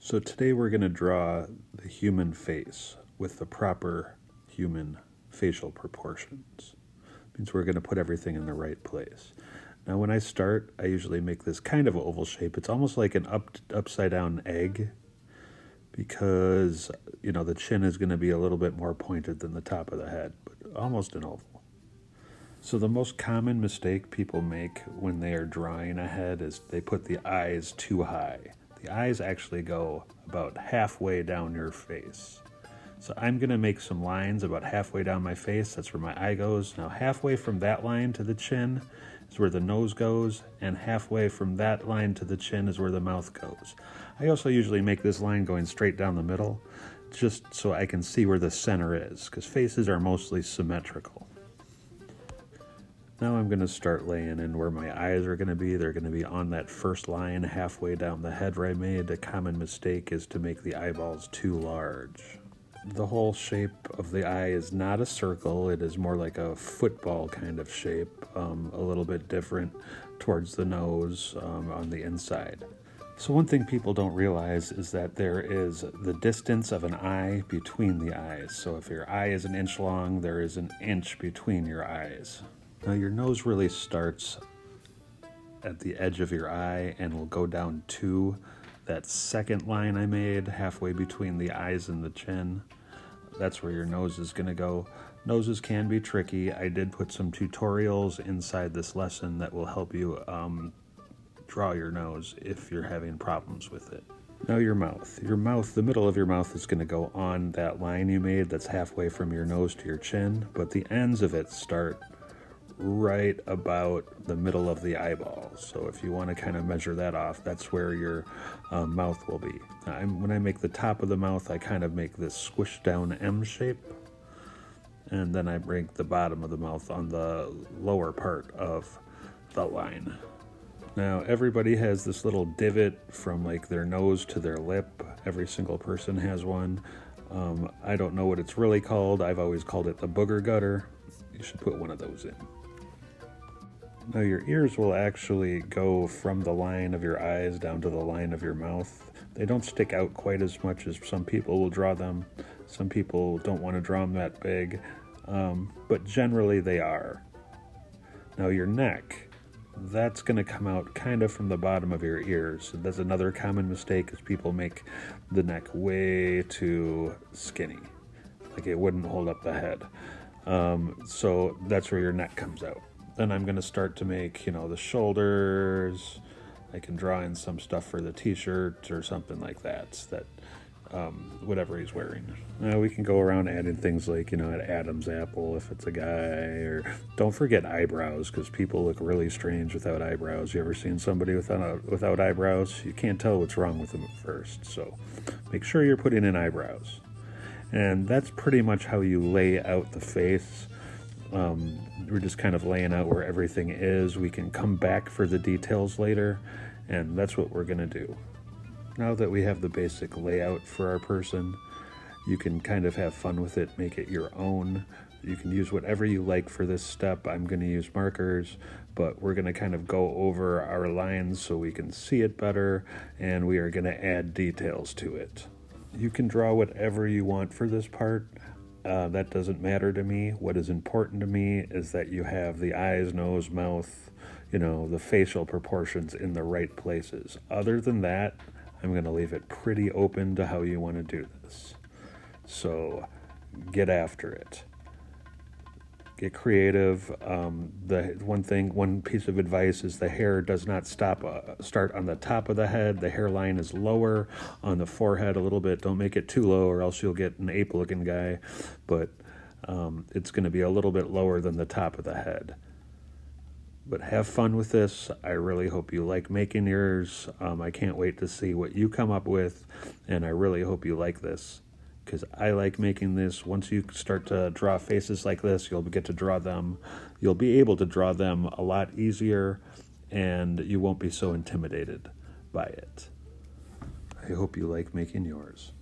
So today we're going to draw the human face with the proper human facial proportions. Means we're going to put everything in the right place. Now when I start, I usually make this kind of oval shape. It's almost like an upside down egg because, the chin is going to be a little bit more pointed than the top of the head, but almost an oval. So the most common mistake people make when they are drawing a head is they put the eyes too high. The eyes actually go about halfway down your face. So I'm going to make some lines about halfway down my face. That's where my eye goes. Now halfway from that line to the chin is where the nose goes, and halfway from that line to the chin is where the mouth goes. I also usually make this line going straight down the middle, just so I can see where the center is, because faces are mostly symmetrical. Now I'm going to start laying in where my eyes are going to be. They're going to be on that first line halfway down the head where I made. A common mistake is to make the eyeballs too large. The whole shape of the eye is not a circle. It is more like a football kind of shape, a little bit different towards the nose on the inside. So one thing people don't realize is that there is the distance of an eye between the eyes. So if your eye is an inch long, there is an inch between your eyes. Now your nose really starts at the edge of your eye and will go down to that second line I made halfway between the eyes and the chin. That's where your nose is going to go. Noses can be tricky. I did put some tutorials inside this lesson that will help you draw your nose if you're having problems with it. Now your mouth. The middle of your mouth is going to go on that line you made that's halfway from your nose to your chin, but the ends of it start right about the middle of the eyeball. So if you want to kind of measure that off, that's where your mouth will be. When I make the top of the mouth, I kind of make this squish down M shape, and then I break the bottom of the mouth on the lower part of the line. Now everybody has this little divot from like their nose to their lip. Every single person has one. I don't know what it's really called. I've always called it the booger gutter. You should put one of those in. Now your ears will actually go from the line of your eyes down to the line of your mouth. They don't stick out quite as much as some people will draw them. Some people don't want to draw them that big, but generally they are. Now your neck, that's going to come out kind of from the bottom of your ears. That's another common mistake, is people make the neck way too skinny, like it wouldn't hold up the head. So that's where your neck comes out. Then I'm going to start to make, the shoulders. I can draw in some stuff for the t-shirt or something like that, whatever he's wearing. Now we can go around adding things like, an Adam's apple if it's a guy, or don't forget eyebrows, because people look really strange without eyebrows. You ever seen somebody without eyebrows? You can't tell what's wrong with them at first, so make sure you're putting in eyebrows. And that's pretty much how you lay out the face. We're just kind of laying out where everything is. We can come back for the details later, and that's what we're going to do. Now that we have the basic layout for our person, you can kind of have fun with it, make it your own. You can use whatever you like for this step. I'm going to use markers, but we're going to kind of go over our lines so we can see it better, and we are going to add details to it. You can draw whatever you want for this part. That doesn't matter to me. What is important to me is that you have the eyes, nose, mouth, the facial proportions in the right places. Other than that, I'm going to leave it pretty open to how you want to do this. So get after it. Get creative. One piece of advice is the hair does not start on the top of the head. The hairline is lower on the forehead a little bit. Don't make it too low, or else you'll get an ape-looking guy. But it's going to be a little bit lower than the top of the head. But have fun with this. I really hope you like making yours. I can't wait to see what you come up with, and I really hope you like this, because I like making this. Once you start to draw faces like this, you'll get to draw them. You'll be able to draw them a lot easier, and you won't be so intimidated by it. I hope you like making yours.